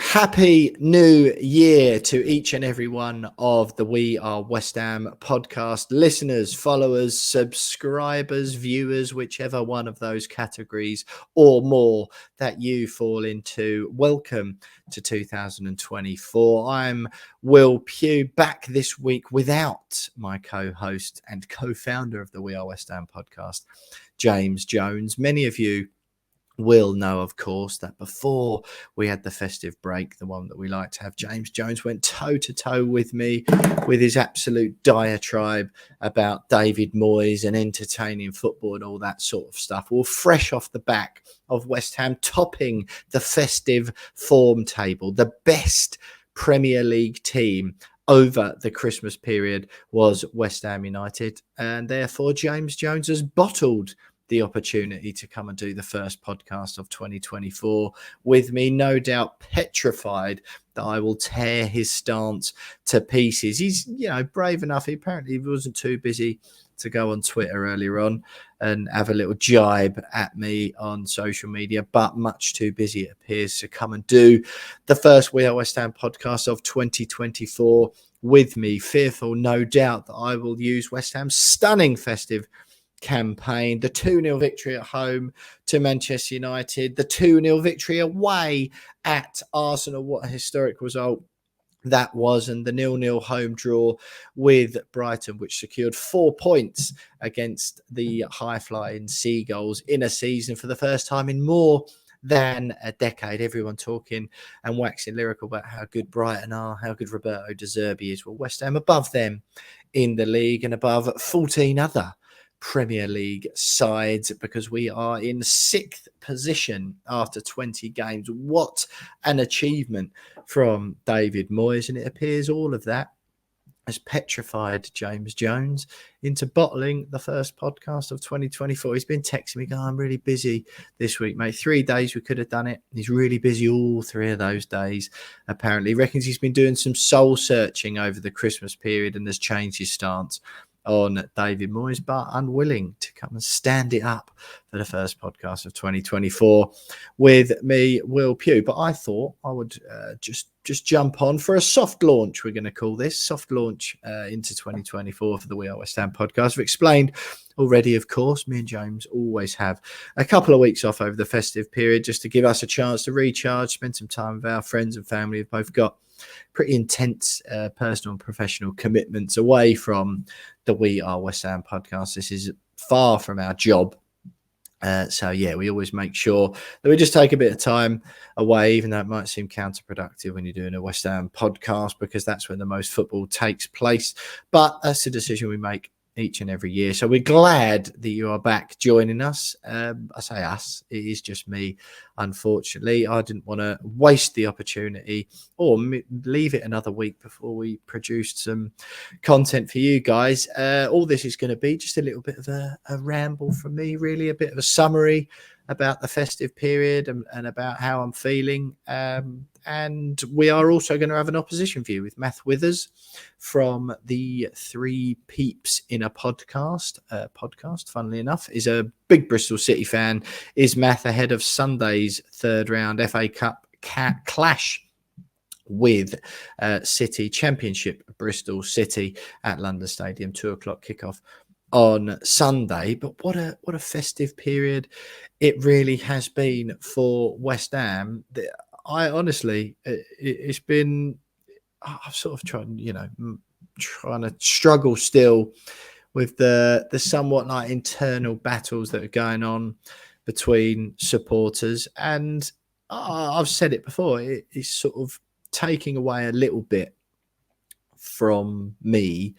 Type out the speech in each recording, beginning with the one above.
Happy New Year to each and every one of the We Are West Ham podcast listeners, followers, subscribers, viewers, whichever one of those categories or more that you fall into. Welcome to 2024. I'm Will Pugh, back this week without my co-host and co-founder of the We Are West Ham podcast, James Jones. Many of you will know, of course, that before we had the festive break, the one that we like to have, James Jones went toe-to-toe with me with his absolute diatribe about David Moyes and entertaining football and all that sort of stuff. Well, fresh off the back of West Ham topping the festive form table, the best Premier League team over the Christmas period was West Ham United, and therefore James Jones has bottled the opportunity to come and do the first podcast of 2024 with me, no doubt petrified that I will tear his stance to pieces. He's, brave enough. He apparently wasn't too busy to go on Twitter earlier on and have a little jibe at me on social media, but much too busy, it appears, to come and do the first We Are West Ham podcast of 2024 with me, fearful, no doubt, that I will use West Ham's stunning festive campaign, the 2-0 victory at home to Manchester United, the 2-0 victory away at Arsenal. What a historic result that was, and the 0-0 home draw with Brighton, which secured 4 points against the high-flying Seagulls in a season for the first time in more than a decade. Everyone talking and waxing lyrical about how good Brighton are, how good Roberto De Zerbi is. Well, West Ham above them in the league and above 14 other Premier League sides, because we are in 6th position after 20 games. What an achievement from David Moyes, and it appears all of that has petrified James Jones into bottling the first podcast of 2024. He's been texting me going, I'm really busy this week, mate. 3 days we could have done it. He's really busy all 3 of those days, apparently. He reckons he's been doing some soul searching over the Christmas period and has changed his stance on David Moyes, but unwilling to come and stand it up for the first podcast of 2024 with me, Will Pugh. But I thought I would just jump on for a soft launch. We're going to call this soft launch into 2024 for the We Are West Ham podcast. I've explained already, of course, me and James always have a couple of weeks off over the festive period just to give us a chance to recharge, spend some time with our friends and family who've both got pretty intense personal and professional commitments away from the We Are West Ham podcast. This is far from our job. We always make sure that we just take a bit of time away, even though it might seem counterproductive when you're doing a West Ham podcast, because that's when the most football takes place. But that's a decision we make each and every year. So we're glad that you are back joining us. I say us, it is just me. Unfortunately, I didn't want to waste the opportunity or leave it another week before we produced some content for you guys. All this is going to be just a little bit of a ramble from me, really, a bit of a summary about the festive period and about how I'm feeling. And we are also going to have an opposition view with Matt Withers from the Three Peeps in a podcast. Funnily enough, is a big Bristol City fan. Is Matt ahead of Sunday's third round FA Cup clash with City Championship Bristol City at London Stadium, 2:00 kickoff on Sunday. But what a festive period it really has been for West Ham. I honestly, it's been, I've sort of trying to struggle still with the somewhat like internal battles that are going on between supporters. And I've said it before, it's sort of taking away a little bit from me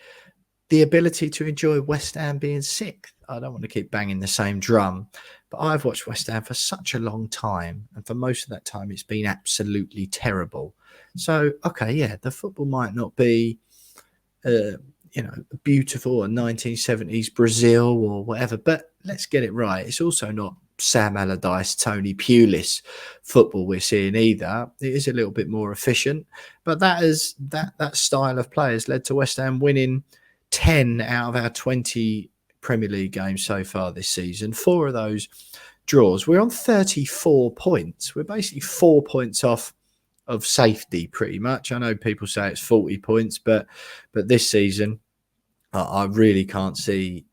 the ability to enjoy West Ham being sixth. I don't want to keep banging the same drum, but I've watched West Ham for such a long time, and for most of that time, it's been absolutely terrible. So, okay, yeah, the football might not be, beautiful or 1970s Brazil or whatever, but let's get it right. It's also not Sam Allardyce, Tony Pulis football we're seeing either. It is a little bit more efficient, but that style of play has led to West Ham winning 10 out of our 20 Premier League games so far this season. 4 of those draws. We're on 34 points. We're basically 4 points off of safety, pretty much. I know people say it's 40 points, but this season, I really can't see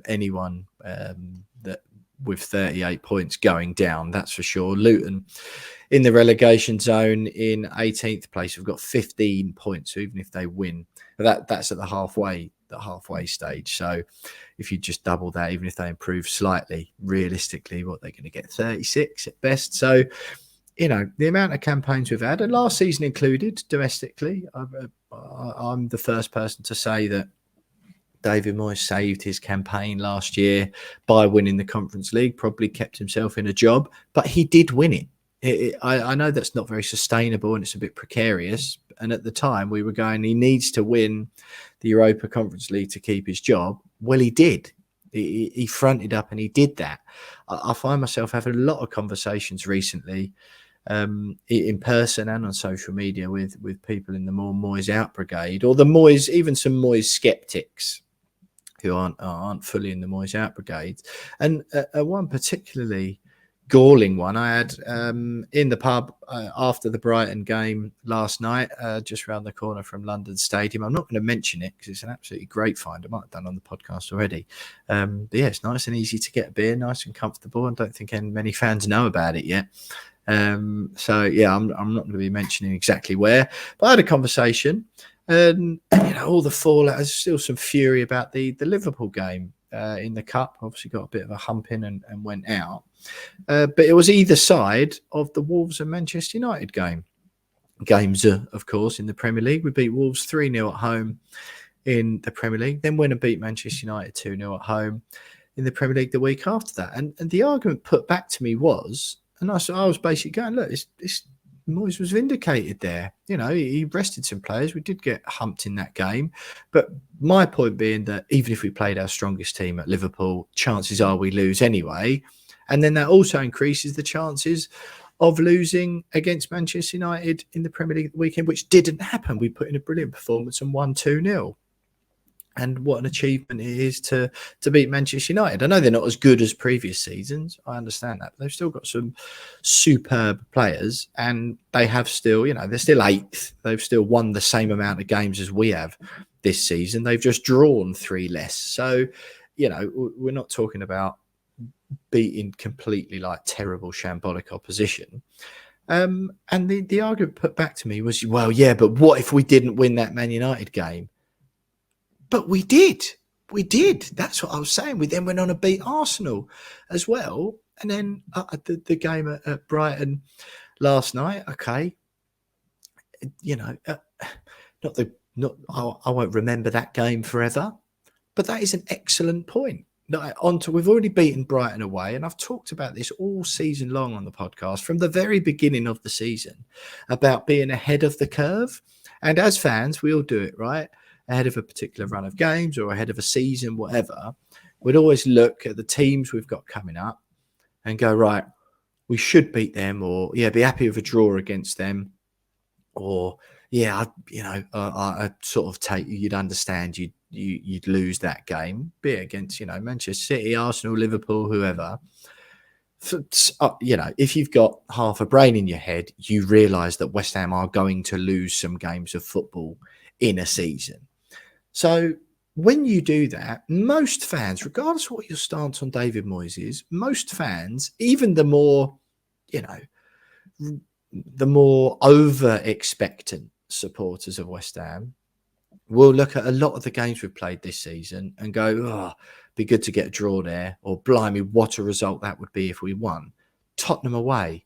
anyone that with 38 points going down. That's for sure. Luton in the relegation zone in 18th place. We've got 15 points. So even if they win, that's at the halfway stage. So if you just double that, even if they improve slightly, realistically, what they're going to get 36 at best. So, you know, the amount of campaigns we've had, and last season included domestically, I'm the first person to say that David Moyes saved his campaign last year by winning the Conference League, probably kept himself in a job, but he did win it. I know that's not very sustainable and it's a bit precarious. And at the time we were going, he needs to win the Europa Conference League to keep his job. Well, he did. He fronted up and he did that. I find myself having a lot of conversations recently in person and on social media with people in the more Moyes out brigade, or the Moyes, even some Moyes skeptics who aren't fully in the Moyes out brigade. And one particularly galling one I had in the pub after the Brighton game last night, just around the corner from London Stadium. I'm not going to mention it because it's an absolutely great find. I might have done on the podcast already. But yeah, it's nice and easy to get a beer, nice and comfortable. I don't think many fans know about it yet. So yeah, I'm not going to be mentioning exactly where, but I had a conversation, and you know, all the fallout. There's still some fury about the Liverpool game in the cup. Obviously got a bit of a humping and went out, but it was either side of the Wolves and Manchester United games, of course, in the Premier League. We beat Wolves 3-0 at home in the Premier League, then went and beat Manchester United 2-0 at home in the Premier League the week after that. And the argument put back to me was, and I was basically going, look, this Moyes was vindicated there. You know, he rested some players. We did get humped in that game. But my point being that even if we played our strongest team at Liverpool, chances are we lose anyway. And then that also increases the chances of losing against Manchester United in the Premier League weekend, which didn't happen. We put in a brilliant performance and won 2-0. And what an achievement it is to beat Manchester United. I know they're not as good as previous seasons. I understand that. But they've still got some superb players, and they have still, you know, they're still 8th. They've still won the same amount of games as we have this season. They've just drawn 3 less. So, you know, we're not talking about beating completely like terrible, shambolic opposition. And the argument put back to me was, well, yeah, but what if we didn't win that Man United game? But we did. We did. That's what I was saying. We then went on to beat Arsenal as well. And then the game at Brighton last night, okay, you know, I won't remember that game forever, but that is an excellent point. We've already beaten Brighton away, and I've talked about this all season long on the podcast from the very beginning of the season about being ahead of the curve. And as fans, we all do it, right? Ahead of a particular run of games or ahead of a season, whatever, we'd always look at the teams we've got coming up and go, right, we should beat them, or yeah, be happy with a draw against them, or yeah, I sort of take, you'd understand you'd lose that game, be it against, you know, Manchester City, Arsenal, Liverpool, whoever. You know, if you've got half a brain in your head, you realise that West Ham are going to lose some games of football in a season. So when you do that, most fans, regardless of what your stance on David Moyes is, most fans, even the more, you know, the more over-expectant supporters of West Ham will look at a lot of the games we've played this season and go, oh, be good to get a draw there, or blimey, what a result that would be if we won. Tottenham away,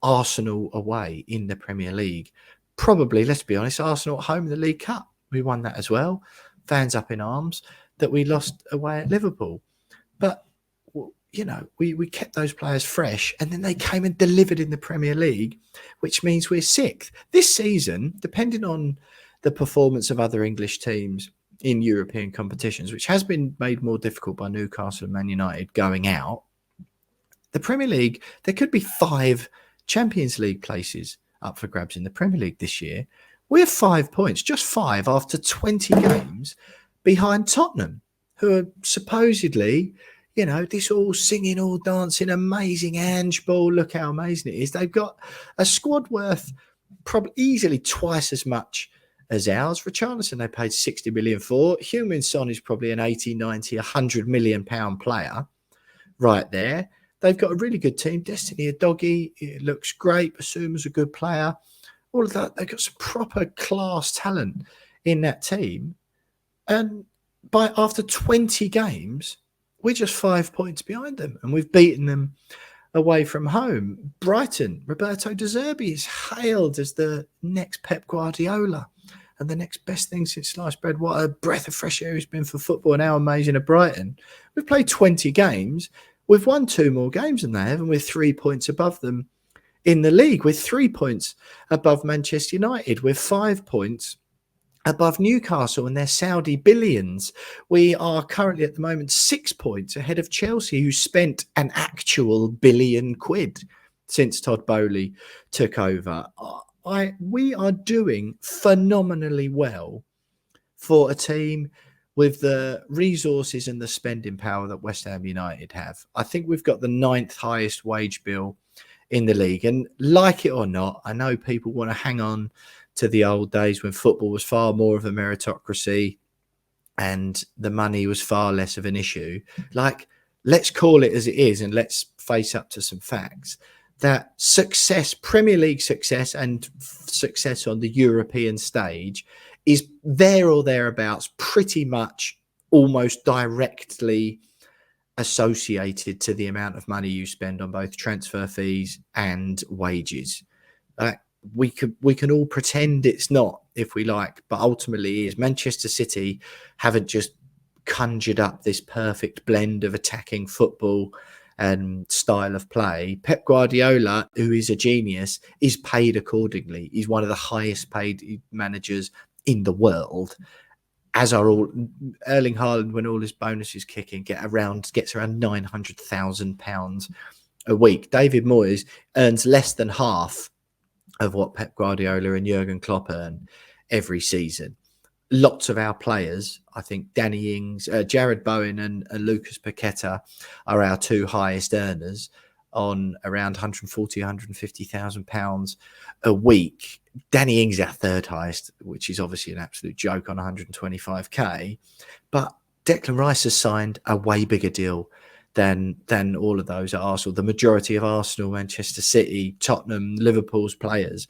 Arsenal away in the Premier League. Probably, let's be honest, Arsenal at home in the League Cup. We won that as well. Fans up in arms that we lost away at Liverpool. But, you know, we kept those players fresh, and then they came and delivered in the Premier League, which means we're 6th. This season, depending on the performance of other English teams in European competitions, which has been made more difficult by Newcastle and Man United going out, the Premier League, there could be 5 Champions League places up for grabs in the Premier League this year. We're 5 points, just 5 after 20 games behind Tottenham, who are supposedly, you know, this all singing, all dancing, amazing Ange ball. Look how amazing it is. They've got a squad worth probably easily twice as much as ours. Richarlison, they paid 60 million for. Heung-min Son is probably an 80, 90, 100 million pound player right there. They've got a really good team. Destiny Udogie, it looks great. Basuma's a good player. All of that. They've got some proper class talent in that team. And after 20 games, we're just 5 points behind them, and we've beaten them away from home. Brighton, Roberto De Zerbi is hailed as the next Pep Guardiola and the next best thing since sliced bread. What a breath of fresh air he's been for football, and how amazing at Brighton. We've played 20 games. We've won 2 more games than they have, and we're 3 points above them in the league. We're 3 points above Manchester United. We're 5 points above Newcastle and their Saudi billions. We are currently at the moment 6 points ahead of Chelsea, who spent an actual £1 billion since Todd Bowley took over. We are doing phenomenally well for a team with the resources and the spending power that West Ham United have. I think we've got the 9th highest wage bill in the league. And like it or not, I know people want to hang on to the old days when football was far more of a meritocracy and the money was far less of an issue. Like, let's call it as it is, and let's face up to some facts. That success, Premier League success and success on the European stage is there or thereabouts, pretty much almost directly associated to the amount of money you spend on both transfer fees and wages. We can all pretend it's not if we like, but ultimately is. Manchester City haven't just conjured up this perfect blend of attacking football and style of play. Pep Guardiola, who is a genius, is paid accordingly. He's one of the highest paid managers in the world, as are all. Erling Haaland, when all his bonuses kick in, gets around £900,000 a week. David Moyes earns less than half of what Pep Guardiola and Jurgen Klopp earn every season. Lots of our players, I think Danny Ings, Jared Bowen and Lucas Paqueta are our 2 highest earners on around £140,000, £150,000 a week. Danny Ings, our 3rd highest, which is obviously an absolute joke on 125k. But Declan Rice has signed a way bigger deal than all of those at Arsenal. The majority of Arsenal, Manchester City, Tottenham, Liverpool's players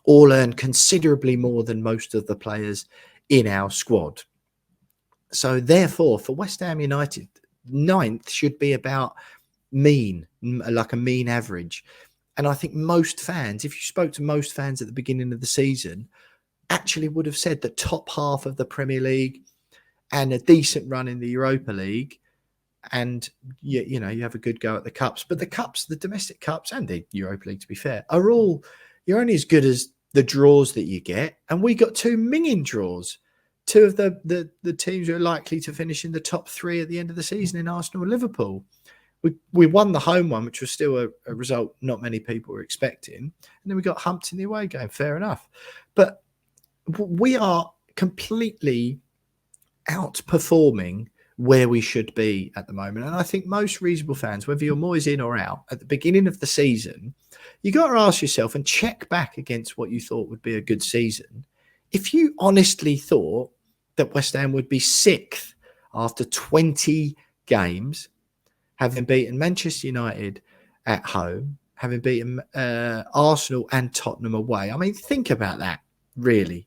all earn considerably more than most of the players in our squad. So therefore, for West Ham United, 9th should be about mean, like a mean average. And I think most fans, if you spoke to most fans at the beginning of the season, actually would have said that top half of the Premier League and a decent run in the Europa League, and you know, you have a good go at the cups. But the cups, the domestic cups and the Europa League, to be fair, are all, you're only as good as the draws that you get. And we got 2 minging draws. 2 of the teams who are likely to finish in the top 3 at the end of the season in Arsenal and Liverpool. We won the home one, which was still a result not many people were expecting. And then we got humped in the away game. Fair enough. But we are completely outperforming where we should be at the moment. And I think most reasonable fans, whether you're Moyes in or out, at the beginning of the season, you got to ask yourself and check back against what you thought would be a good season. If you honestly thought that West Ham would be 6th after 20 games, having beaten Manchester United at home, having beaten Arsenal and Tottenham away. I mean, think about that, really.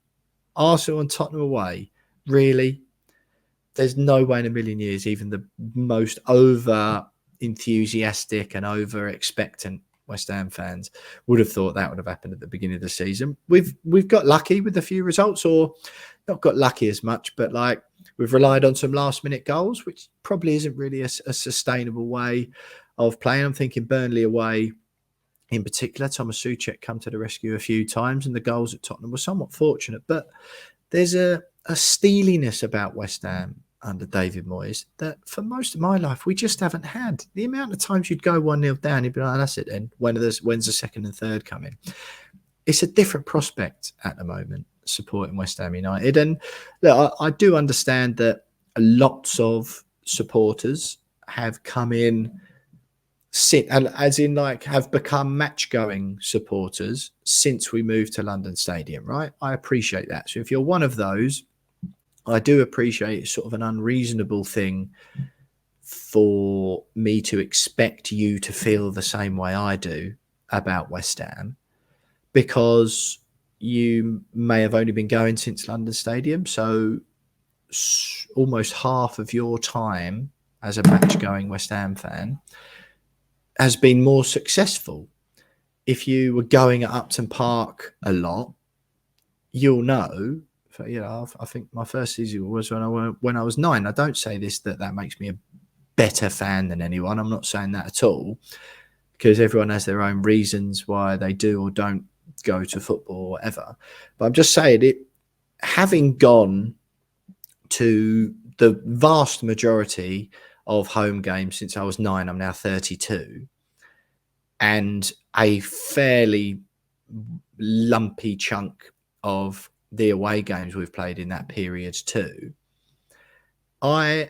Arsenal and Tottenham away, really? There's no way in a million years even the most over-enthusiastic and over-expectant West Ham fans would have thought that would have happened at the beginning of the season. We've got lucky with a few results, or not got lucky as much, but like we've relied on some last-minute goals, which probably isn't really a sustainable way of playing. I'm thinking Burnley away in particular. Thomas Souček come to the rescue a few times, and the goals at Tottenham were somewhat fortunate. But there's a steeliness about West Ham under David Moyes that for most of my life we just haven't had. The amount of times you'd go 1-0 down, you'd be like, that's it then. When's the second and third coming? It's a different prospect at the moment, supporting West Ham United. And look, I do understand that lots of supporters have come in, and as in like have become match-going supporters since we moved to London Stadium, right? I appreciate that. So if you're one of those, I do appreciate it's sort of an unreasonable thing for me to expect you to feel the same way I do about West Ham, because you may have only been going since London Stadium. So almost half of your time as a match-going West Ham fan has been more successful. If you were going at Upton Park a lot, you'll know. I think my first season was when I was 9. I don't say this that makes me a better fan than anyone. I'm not saying that at all, because everyone has their own reasons why they do or don't go to football or whatever. But I'm just saying it, having gone to the vast majority of home games since I was 9, I'm now 32, and a fairly lumpy chunk of the away games we've played in that period too, I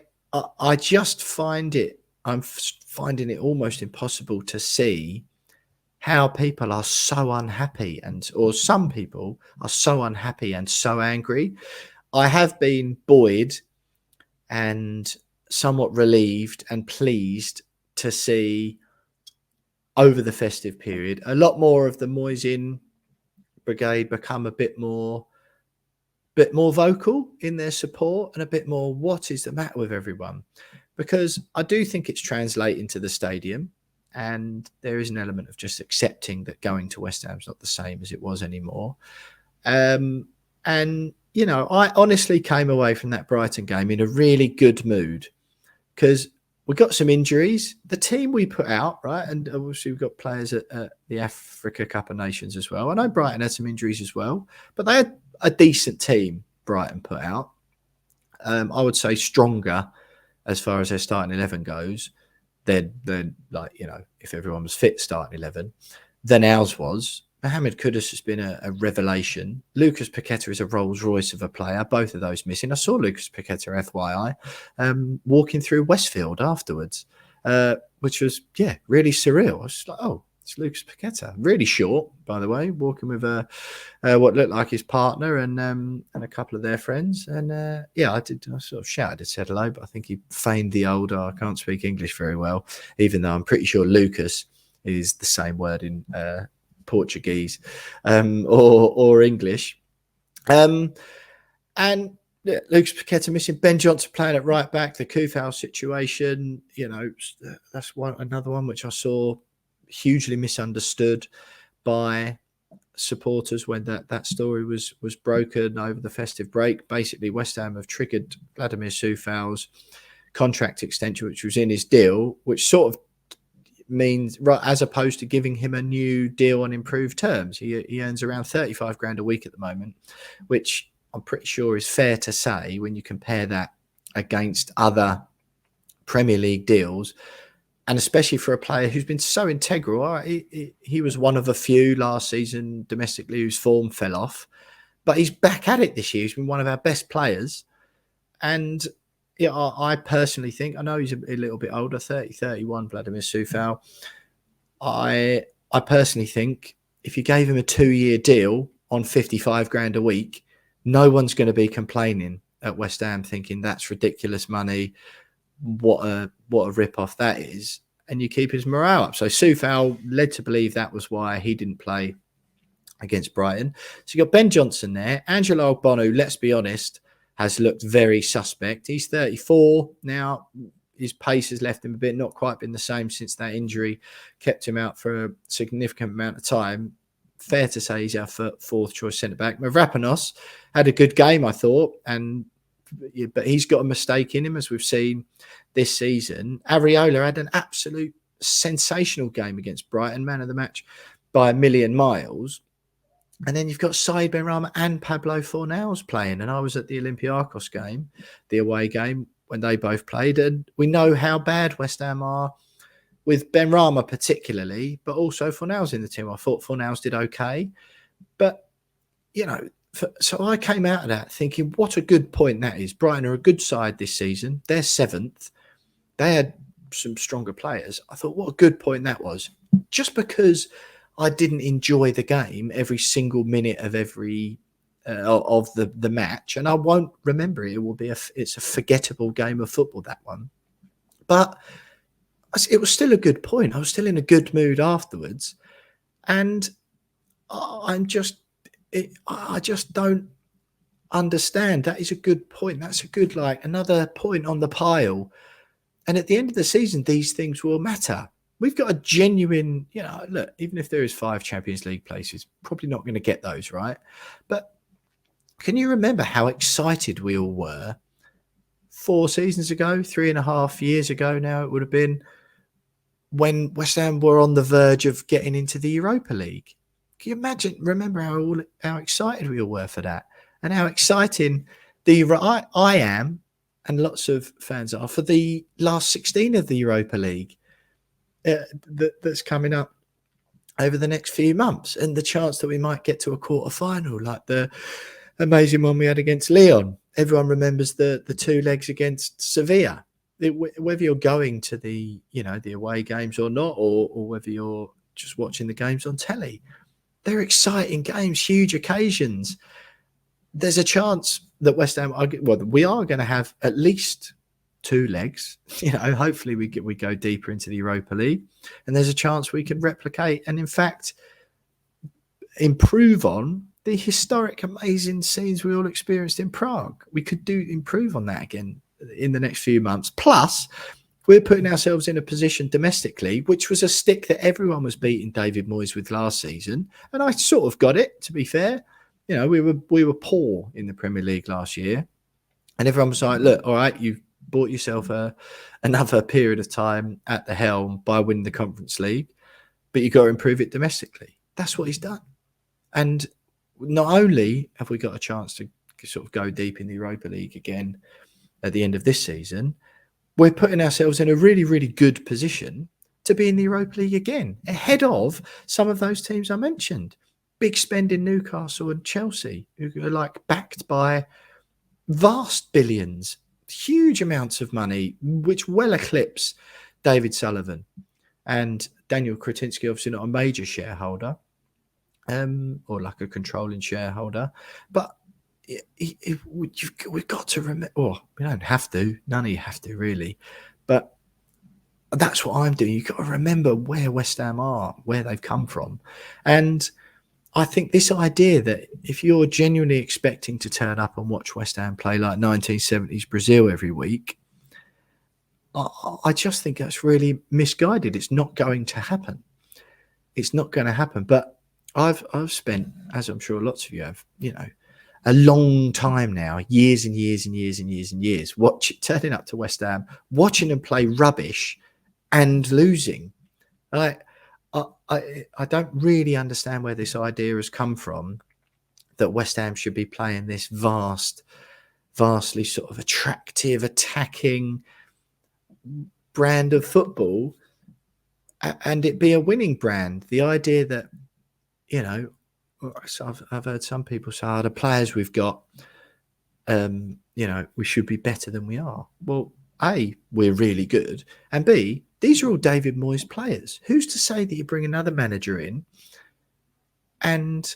just I'm finding it almost impossible to see how people are so unhappy, or some people are so unhappy and so angry. I have been buoyed and somewhat relieved and pleased to see over the festive period a lot more of the Moyes brigade become a bit more vocal in their support, and a bit more, what is the matter with everyone? Because I do think it's translating to the stadium, and there is an element of just accepting that going to West Ham is not the same as it was anymore. And, I honestly came away from that Brighton game in a really good mood, because we got some injuries. The team we put out, right, and obviously we've got players at the Africa Cup of Nations as well. I know Brighton had some injuries as well, but they had a decent team Brighton put out. I would say stronger as far as their starting 11 goes. They're like, if everyone was fit starting 11, than ours was. Mohamed Kudus has been a revelation. Lucas Paqueta is a Rolls Royce of a player. Both of those missing. I saw Lucas Paqueta, FYI, walking through Westfield afterwards, which was, really surreal. I was just like, oh, it's Lucas Paqueta. Really short, by the way, walking with what looked like his partner and a couple of their friends. And I sort of shouted and said hello, but I think he feigned the old, I can't speak English very well, even though I'm pretty sure Lucas is the same word in Portuguese or English. And Lucas Paqueta missing, Ben Johnson playing at right back, the Kufal situation, that's another one which I saw hugely misunderstood by supporters when that story was broken over the festive break. Basically, West Ham have triggered Vladimir Soufal's contract extension, which was in his deal, which sort of means, right, as opposed to giving him a new deal on improved terms, he earns around 35 grand a week at the moment, which I'm pretty sure is fair to say when you compare that against other Premier League deals, and especially for a player who's been so integral. All right, he was one of a few last season domestically whose form fell off, but he's back at it this year. He's been one of our best players, and I personally think, I know he's a little bit older, 31, Vladimir Soufal. I personally think if you gave him a 2-year deal on 55 grand a week, no one's going to be complaining at West Ham thinking that's ridiculous money. What a rip-off that is. And you keep his morale up. So Soufal led to believe that was why he didn't play against Brighton. So you got Ben Johnson there. Angelo Ogbonu, let's be honest, has looked very suspect. He's 34 now. His pace has left him a bit, not quite been the same since that injury kept him out for a significant amount of time. Fair to say he's our fourth choice centre-back. Mavropanos had a good game, I thought, but he's got a mistake in him, as we've seen this season. Areola had an absolute sensational game against Brighton, man of the match by a million miles. And then you've got Said Benrahma and Pablo Fornals playing. And I was at the Olympiacos game, the away game, when they both played. And we know how bad West Ham are with Benrahma particularly, but also Fornals in the team. I thought Fornals did okay. But, so I came out of that thinking, what a good point that is. Brighton are a good side this season. They're 7th. They had some stronger players. I thought, what a good point that was. Just because I didn't enjoy the game every single minute of every of the match, and I won't remember it. It will be it's a forgettable game of football, that one. But it was still a good point. I was still in a good mood afterwards, and I just don't understand. That is a good point. That's a good, like, another point on the pile. And at the end of the season, these things will matter. We've got a genuine, look, even if there is 5 Champions League places, probably not going to get those, right? But can you remember how excited we all were 4 seasons ago, 3.5 years ago now it would have been, when West Ham were on the verge of getting into the Europa League? Can you remember how excited we all were for that? And how exciting I am, and lots of fans are, for the last 16 of the Europa League that's coming up over the next few months, and the chance that we might get to a quarter final, like the amazing one we had against Lyon. Everyone remembers the 2 legs against Sevilla. Whether you're going to the away games or not, or whether you're just watching the games on telly, they're exciting games, huge occasions. There's a chance that West Ham, we are going to have at least 2 legs. Hopefully we go deeper into the Europa League, and there's a chance we can replicate and, in fact, improve on the historic, amazing scenes we all experienced in Prague. We could improve on that again in the next few months. Plus, we're putting ourselves in a position domestically, which was a stick that everyone was beating David Moyes with last season, and I sort of got it, to be fair. We were poor in the Premier League last year, and everyone was like, look, all right, you've bought yourself another period of time at the helm by winning the Conference League, but you've got to improve it domestically. That's what he's done. And not only have we got a chance to sort of go deep in the Europa League again at the end of this season, we're putting ourselves in a really, really good position to be in the Europa League again, ahead of some of those teams I mentioned. Big spend in Newcastle and Chelsea, who are like backed by vast billions, huge amounts of money, which well eclipse David Sullivan. And Daniel Kretinsky, obviously not a major shareholder, or like a controlling shareholder. But we've got to remember, we don't have to, none of you have to really, but that's what I'm doing. You've got to remember where West Ham are, where they've come from. And I think this idea that if you're genuinely expecting to turn up and watch West Ham play like 1970s Brazil every week, I just think that's really misguided. It's not going to happen. It's not going to happen. But I've spent, as I'm sure lots of you have, a long time now, years and years and years and years and years, turning up to West Ham, watching them play rubbish and losing. I don't really understand where this idea has come from, that West Ham should be playing this vastly sort of attractive, attacking brand of football, and it be a winning brand. The idea that, so I've heard some people say, the players we've got, we should be better than we are. Well, A, we're really good, and B, these are all David Moyes players. Who's to say that you bring another manager in and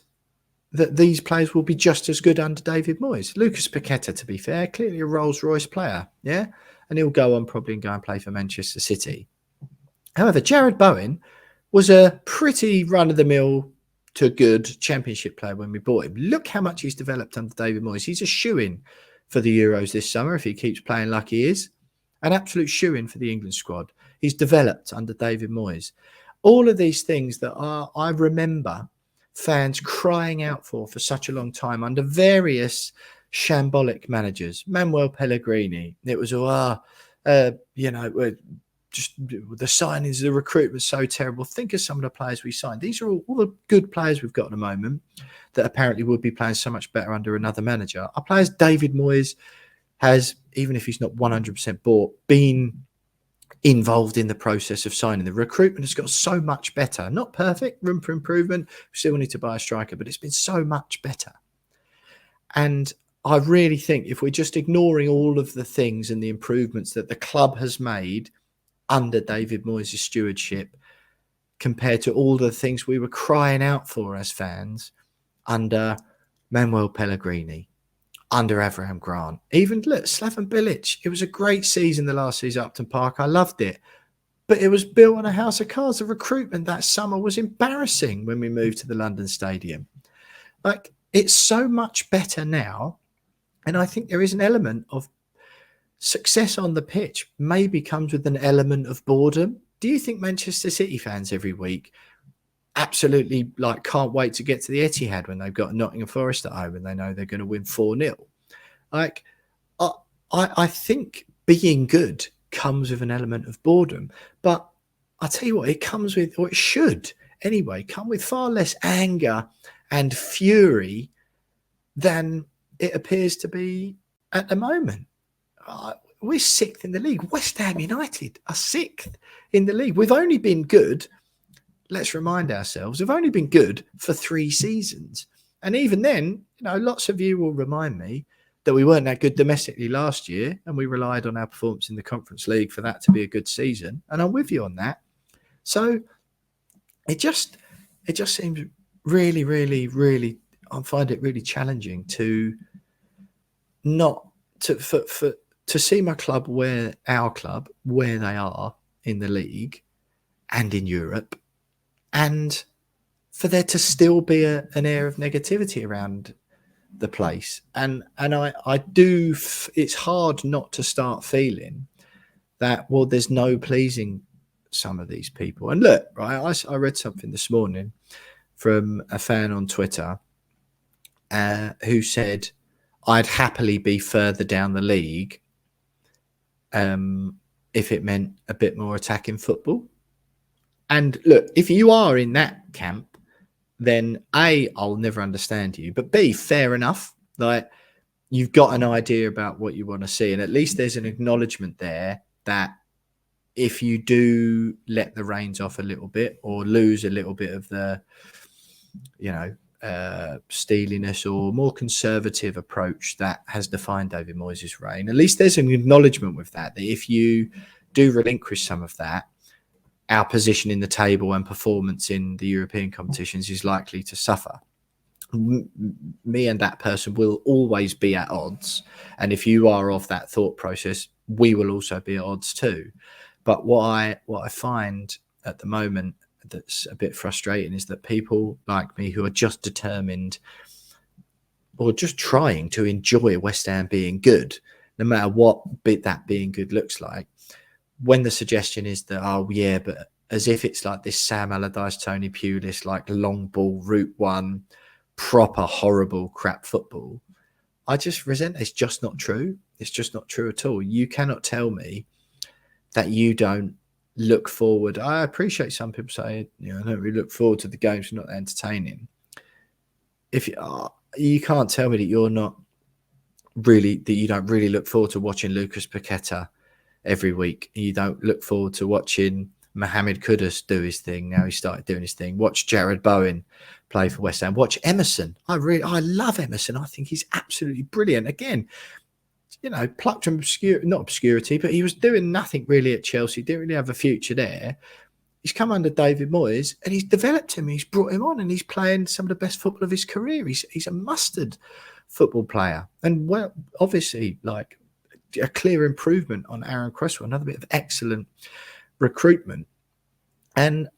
that these players will be just as good under David Moyes? Lucas Paqueta, to be fair, clearly a Rolls-Royce player, yeah? And he'll go on probably and go and play for Manchester City. However, Jared Bowen was a pretty run-of-the-mill to good Championship player when we bought him. Look how much he's developed under David Moyes. He's a shoo-in for the Euros this summer if he keeps playing like he is. An absolute shoo-in for the England squad. He's developed under David Moyes. All of these things that I remember fans crying out for such a long time under various shambolic managers. Manuel Pellegrini. It was, just the signings, the recruitment was so terrible. Think of some of the players we signed. These are all the good players we've got at the moment that apparently would be playing so much better under another manager. Our players David Moyes has, even if he's not 100% bought, been involved in the process of signing. The recruitment has got so much better. Not perfect, room for improvement. We still need to buy a striker, but it's been so much better. And I really think if we're just ignoring all of the things and the improvements that the club has made under David Moyes' stewardship compared to all the things we were crying out for as fans under Manuel Pellegrini, under Avram Grant, even look, Slaven Bilic. It was a great season the last season at Upton Park. I loved it. But it was built on a house of cards. The recruitment that summer was embarrassing when we moved to the London Stadium. Like, it's so much better now. And I think there is an element of success on the pitch maybe comes with an element of boredom. Do you think Manchester City fans every week absolutely like can't wait to get to the Etihad when they've got Nottingham Forest at home and they know they're going to win 4-0? Like, I think being good comes with an element of boredom, but I'll tell you what, it comes with, or it should anyway, come with far less anger and fury than it appears to be at the moment. We're sixth in the league. West Ham United are sixth in the league. We've only been good, let's remind ourselves, we've only been good for 3 seasons. And even then, you know, lots of you will remind me that we weren't that good domestically last year, and we relied on our performance in the Conference League for that to be a good season. And I'm with you on that. So it just seems really, really, really, I find it really challenging to not to see my club where they are in the league and in Europe, and for there to still be an air of negativity around the place. And I do, it's hard not to start feeling that, well, there's no pleasing some of these people. And look, right, I read something this morning from a fan on Twitter who said, I'd happily be further down the league if it meant a bit more attacking football. And look, if you are in that camp, then A, I'll never understand you, but B, fair enough. Like, you've got an idea about what you want to see, and at least there's an acknowledgement there that if you do let the reins off a little bit or lose a little bit of the, you know, steeliness or more conservative approach that has defined David Moyes' reign, at least there's an acknowledgement with that if you do relinquish some of that, our position in the table and performance in the European competitions is likely to suffer. Me and that person will always be at odds. And if you are of that thought process, we will also be at odds too. But what I find at the moment that's a bit frustrating is that people like me who are just determined or just trying to enjoy West Ham being good, no matter what bit that being good looks like, when the suggestion is that, oh yeah, but as if it's like this Sam Allardyce, Tony Pulis, like long ball, route one, proper horrible crap football, I just resent it. It's just not true. It's just not true at all. You cannot tell me that you don't look forward. I appreciate some people say, you know, I don't really look forward to the games, not entertaining. If you can't tell me that you don't really look forward to watching Lucas Paqueta every week. You don't look forward to watching Mohamed Kudus do his thing. Now he started doing his thing. Watch Jared Bowen play for West Ham. Watch Emerson. I love Emerson. I think he's absolutely brilliant. Again, you know, plucked from not obscurity, but he was doing nothing really at Chelsea. Didn't really have a future there. He's come under David Moyes and he's developed him. He's brought him on and he's playing some of the best football of his career. He's a mustard football player. And well, obviously, like, a clear improvement on Aaron Cresswell, another bit of excellent recruitment. And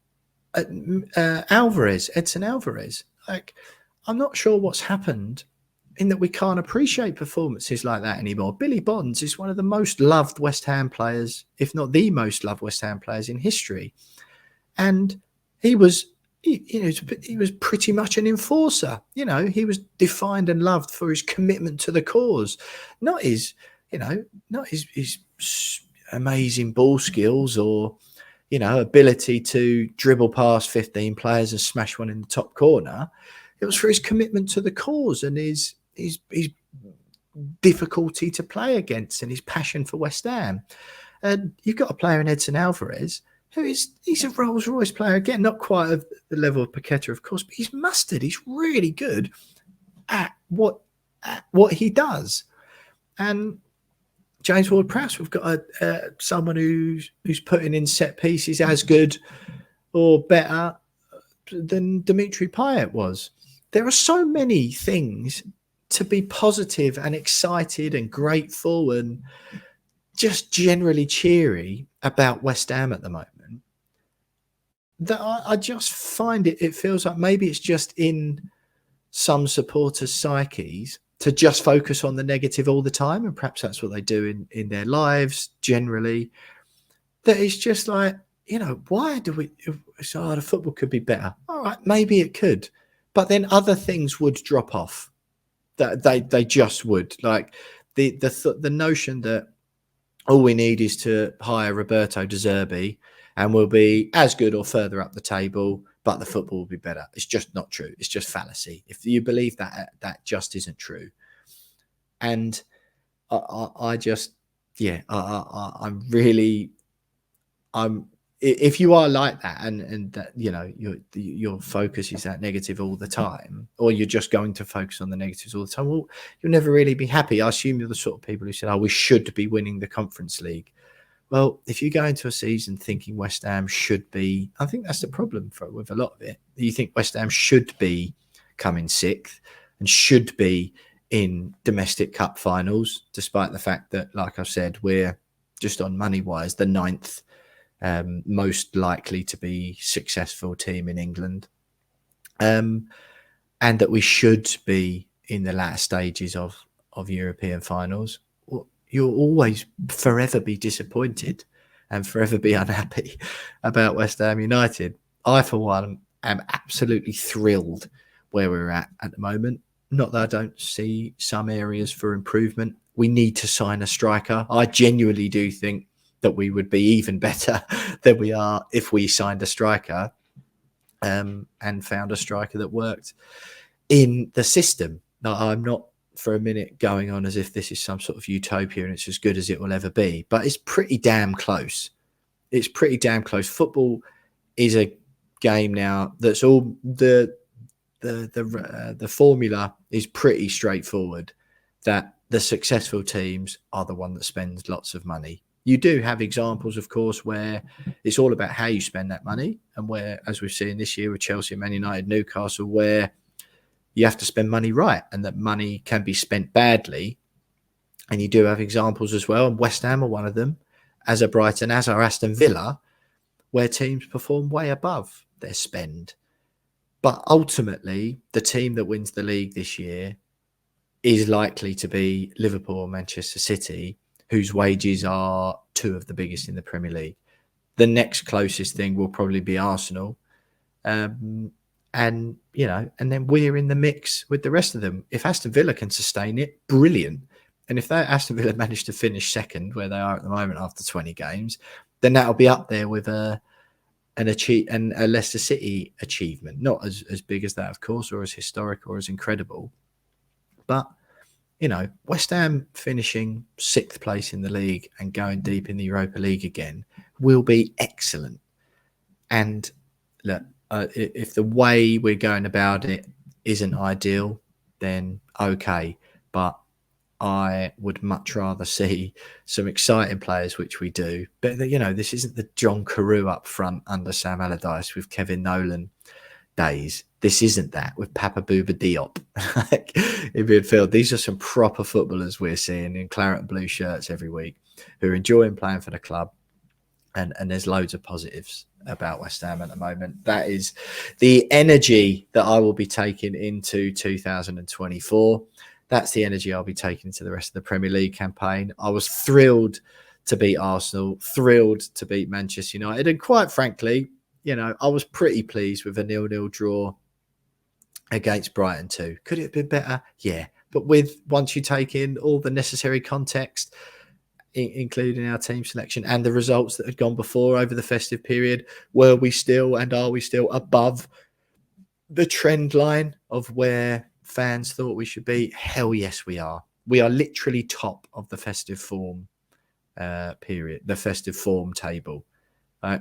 Edson Alvarez, like, I'm not sure what's happened in that we can't appreciate performances like that anymore. Billy Bonds is one of the most loved West Ham players, if not the most loved West Ham players in history. And he was pretty much an enforcer. You know, he was defined and loved for his commitment to the cause, not his amazing ball skills or, you know, ability to dribble past 15 players and smash one in the top corner. It was for his commitment to the cause and his difficulty to play against and his passion for West Ham. And you've got a player in Edson Alvarez he's a Rolls-Royce player. Again, not quite at the level of Paqueta, of course, but he's mustard. He's really good at what he does. And James Ward-Prowse. We've got someone who's putting in set pieces as good or better than Dimitri Payet was. There are so many things to be positive and excited and grateful and just generally cheery about West Ham at the moment that I just find it feels like maybe it's just in some supporters' psyches to just focus on the negative all the time, and perhaps that's what they do in their lives generally. That it's just like, why do we? The football could be better. All right, maybe it could, but then other things would drop off. That they just would, like the notion that all we need is to hire Roberto De Zerbi and we'll be as good or further up the table, but the football will be better. It's just not true. It's just fallacy. If you believe that, that just isn't true. And I just, yeah, if you are like that and that, your focus is that negative all the time, or you're just going to focus on the negatives all the time, well, you'll never really be happy. I assume you're the sort of people who said, we should be winning the Conference League. Well, if you go into a season thinking West Ham should be, I think that's the problem with a lot of it. You think West Ham should be coming sixth and should be in domestic cup finals, despite the fact that, like I've said, we're just on money-wise the ninth most likely to be successful team in England, and that we should be in the latter stages of European finals. Well, you'll always forever be disappointed and forever be unhappy about West Ham United. I, for one, am absolutely thrilled where we're at the moment. Not that I don't see some areas for improvement. We need to sign a striker. I genuinely do think that we would be even better than we are if we signed a striker and found a striker that worked in the system. Now, I'm not for a minute going on as if this is some sort of utopia and it's as good as it will ever be, but it's pretty damn close. It's pretty damn close. Football is a game now that's all the formula is pretty straightforward, that the successful teams are the one that spends lots of money. You do have examples, of course, where it's all about how you spend that money, and where, as we've seen this year with Chelsea, Man United, Newcastle, where you have to spend money right and that money can be spent badly. And you do have examples as well, and West Ham are one of them, as are Brighton, as are Aston Villa, where teams perform way above their spend. But ultimately, the team that wins the league this year is likely to be Liverpool or Manchester City, whose wages are two of the biggest in the Premier League. The next closest thing will probably be Arsenal. And then we're in the mix with the rest of them. If Aston Villa can sustain it, brilliant. And if Aston Villa manage to finish second, where they are at the moment after 20 games, then that'll be up there with a Leicester City achievement. Not as big as that, of course, or as historic or as incredible. But West Ham finishing sixth place in the league and going deep in the Europa League again will be excellent. And look, if the way we're going about it isn't ideal, then okay. But I would much rather see some exciting players, which we do. But, this isn't the John Carew up front under Sam Allardyce with Kevin Nolan days. This isn't that with Papa Bouba Diop in midfield. These are some proper footballers we're seeing in claret and blue shirts every week who are enjoying playing for the club, and there's loads of positives about West Ham at the moment. That is the energy that I will be taking into 2024. That's the energy I'll be taking into the rest of the Premier League campaign. I was thrilled to beat Arsenal, thrilled to beat Manchester United, and quite frankly, I was pretty pleased with a 0-0 draw against Brighton too. Could it have been better? Yeah. But once you take in all the necessary context, including our team selection and the results that had gone before over the festive period, were we still and are we still above the trend line of where fans thought we should be? Hell yes, we are. We are literally top of the festive form period, the festive form table. How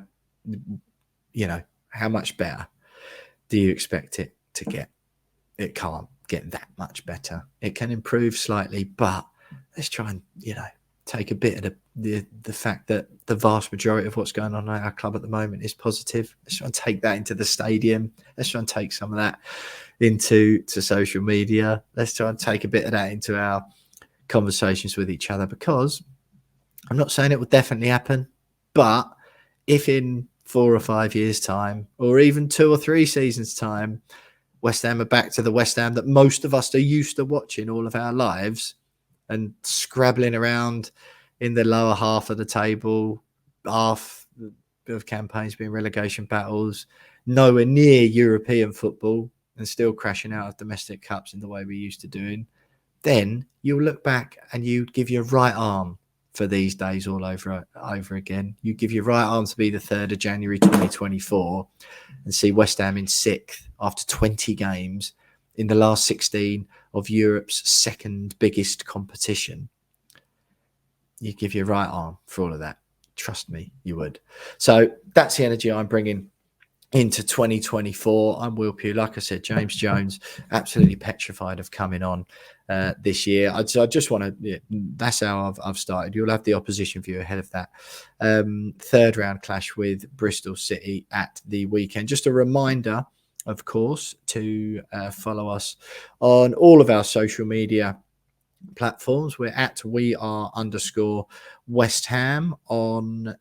much better do you expect it to get? It can't get that much better. It can improve slightly, but let's try and, take a bit of the fact that the vast majority of what's going on at our club at the moment is positive. Let's try and take that into the stadium. Let's try and take some of that into social media. Let's try and take a bit of that into our conversations with each other, because I'm not saying it will definitely happen, but if in 4 or 5 years' time, or even 2 or 3 seasons' time, West Ham are back to the West Ham that most of us are used to watching all of our lives, and scrabbling around in the lower half of the table, half of campaigns being relegation battles, nowhere near European football, and still crashing out of domestic cups in the way we used to doing, then you'll look back and you'd give your right arm for these days all over again. You give your right arm to be the 3rd of January 2024 and see West Ham in 6th after 20 games in the last 16 of Europe's second biggest competition. You give your right arm for all of that. Trust me, you would. So that's the energy I'm bringing into 2024. I'm Will Pugh. Like I said, James Jones, absolutely petrified of coming on this year. I just want to, that's how I've started. You'll have the opposition view ahead of that 3rd round clash with Bristol City at the weekend. Just a reminder, of course, to follow us on all of our social media platforms. We're at @WeAre_West Ham on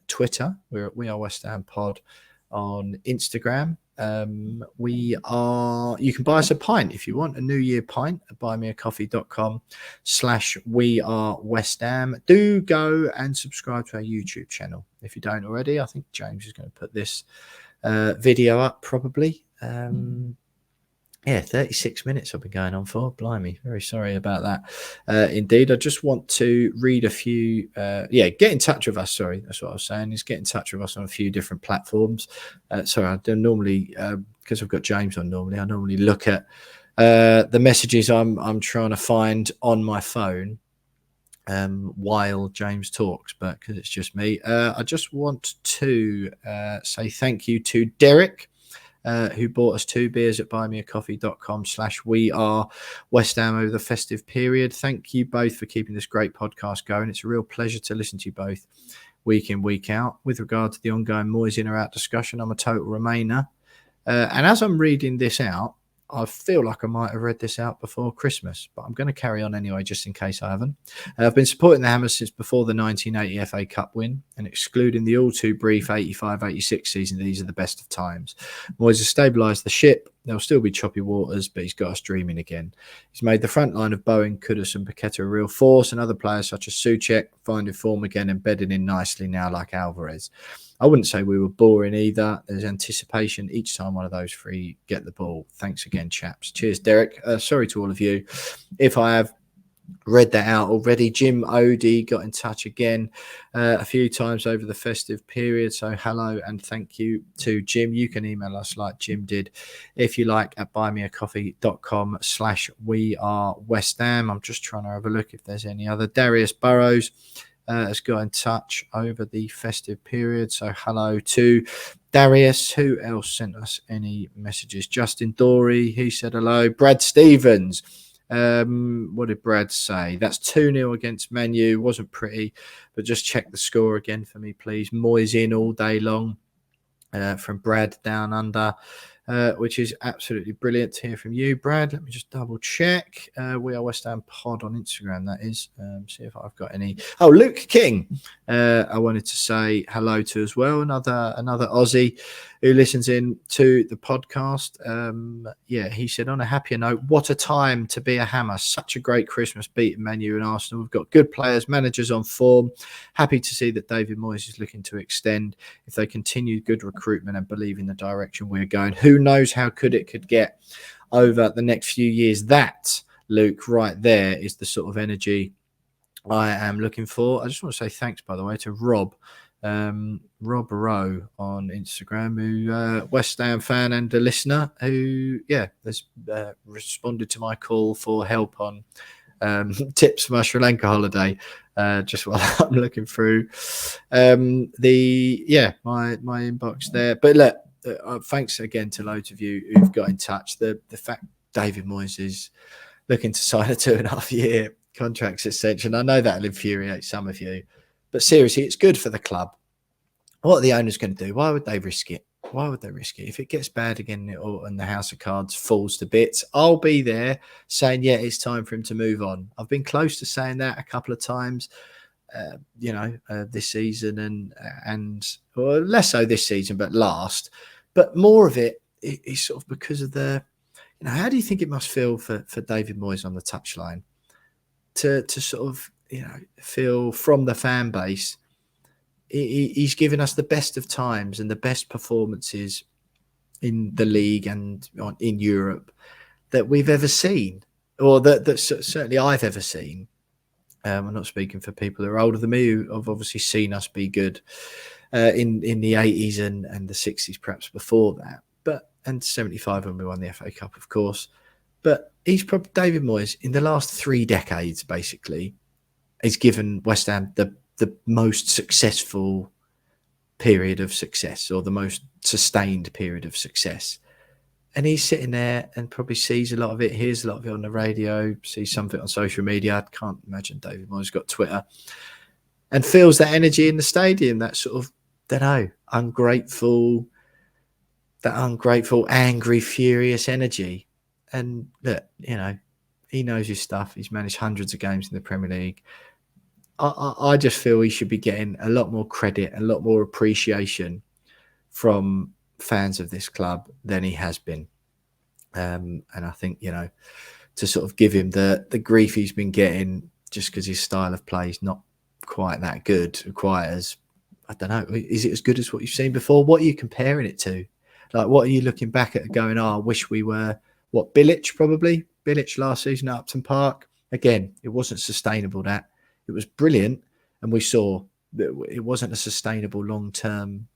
Twitter. We're at We Are West Ham Pod on Instagram. You can buy us a pint if you want, a New Year pint at buymeacoffee.com/WeAreWestHam. Do go and subscribe to our YouTube channel if you don't already. I think James is going to put this video up probably. 36 minutes I've been going on for. Blimey, very sorry about that. Indeed, I just want to read a few. Get in touch with us. Sorry, that's what I was saying. Is get in touch with us on a few different platforms. Sorry, I don't normally, because I've got James on. I normally look at the messages I'm trying to find on my phone while James talks, but because it's just me, I just want to say thank you to Derek, who bought us 2 beers at buymeacoffee.com/WeAreWestHam over the festive period. Thank you both for keeping this great podcast going. It's a real pleasure to listen to you both week in, week out. With regard to the ongoing Moyes in or out discussion, I'm a total Remainer. And as I'm reading this out, I feel like I might have read this out before Christmas, but I'm going to carry on anyway, just in case I haven't. I've been supporting the Hammers since before the 1980 FA Cup win, and excluding the all too brief 85-86 season, these are the best of times. Moyes has stabilised the ship. There'll still be choppy waters, but he's got us dreaming again. He's made the front line of Bowen, Kudus and Paqueta a real force, and other players such as Souček finding form again and bedding in nicely now like Alvarez. I wouldn't say we were boring either. There's anticipation each time one of those 3 get the ball. Thanks again, chaps. Cheers, Derek. Sorry to all of you if I have read that out already. Jim Odie got in touch again a few times over the festive period. So hello and thank you to Jim. You can email us like Jim did if you like at buymeacoffee.com/WeAreWestHam. I'm just trying to have a look if there's any other. Darius Burrows has got in touch over the festive period. So hello to Darius. Who else sent us any messages? Justin Dory, he said hello. Brad Stevens. What did Brad say? That's 2-0 against Man U. Wasn't pretty, but just check the score again for me, please. Moyes in all day long from Brad down under. Which is absolutely brilliant to hear from you, Brad. Let me just double check. We Are West Ham Pod on Instagram, that is. See if I've got any. Oh, Luke King. I wanted to say hello to as well. Another Aussie who listens in to the podcast. He said, on a happier note, what a time to be a Hammer. Such a great Christmas beating Man U and Arsenal. We've got good players, managers on form. Happy to see that David Moyes is looking to extend. If they continue good recruitment and believe in the direction we're going, who knows how good it could get over the next few years. That, Luke, right there is the sort of energy I am looking for. I just want to say thanks, by the way, to Rob Rowe on Instagram, who West Ham fan and a listener who has responded to my call for help on tips for my Sri Lanka holiday, just while I'm looking through my inbox there. But look, thanks again to loads of you who've got in touch. The fact David Moyes is looking to sign a 2.5 year Contracts extension. I know that'll infuriate some of you, but seriously, it's good for the club. What are the owners going to do? Why would they risk it? Why would they risk it? If it gets bad again and the house of cards falls to bits, I'll be there saying, yeah, it's time for him to move on. I've been close to saying that a couple of times, this season and or less so this season, but last. But more of it is sort of because of how do you think it must feel for David Moyes on the touchline to sort of, feel from the fan base, he's given us the best of times and the best performances in the league and in Europe that we've ever seen, or that certainly I've ever seen. I'm not speaking for people who are older than me who have obviously seen us be good in the 80s and the 60s, perhaps before that, and 75 when we won the FA Cup, of course. But he's probably, David Moyes, in the last 3 decades, basically, has given West Ham the most successful period of success, or the most sustained period of success. And he's sitting there and probably sees a lot of it, hears a lot of it on the radio, sees some of it on social media. I can't imagine David Moyes got Twitter, and feels that energy in the stadium, that sort of, ungrateful, angry, furious energy. And look, he knows his stuff. He's managed hundreds of games in the Premier League. I just feel he should be getting a lot more credit, a lot more appreciation from fans of this club than he has been. And I think, to sort of give him the grief he's been getting just because his style of play is not quite that good, quite as, I don't know, is it as good as what you've seen before? What are you comparing it to? Like, what are you looking back at going, I wish we were, Bilic probably? Bilic last season at Upton Park. Again, it wasn't sustainable, that. It was brilliant, and we saw that it wasn't a sustainable long-term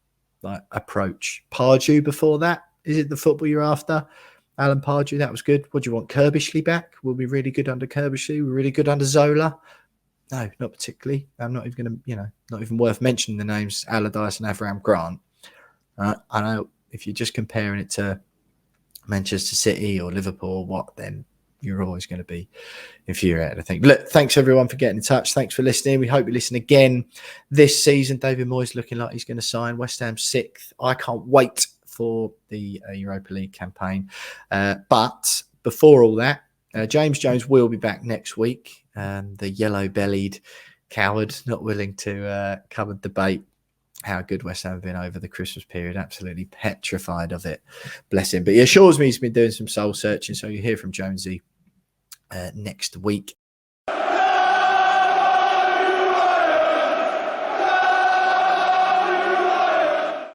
approach. Pardew before that, is it the football you're after? Alan Pardew, that was good. What do you want? Kerbishley back? We'll be really good under Kerbishley. We're really good under Zola. No, not particularly. I'm not even going to, not even worth mentioning the names Allardyce and Avram Grant. I know if you're just comparing it to Manchester City or Liverpool, then you're always going to be infuriated, I think. Look, thanks everyone for getting in touch. Thanks for listening. We hope you listen again this season. David Moyes looking like he's going to sign. West Ham 6th. I can't wait for the Europa League campaign. But before all that, James Jones will be back next week. The yellow-bellied coward, not willing to come and debate how good West Ham have been over the Christmas period. Absolutely petrified of it. Bless him. But he assures me he's been doing some soul searching, so you hear from Jonesy next week.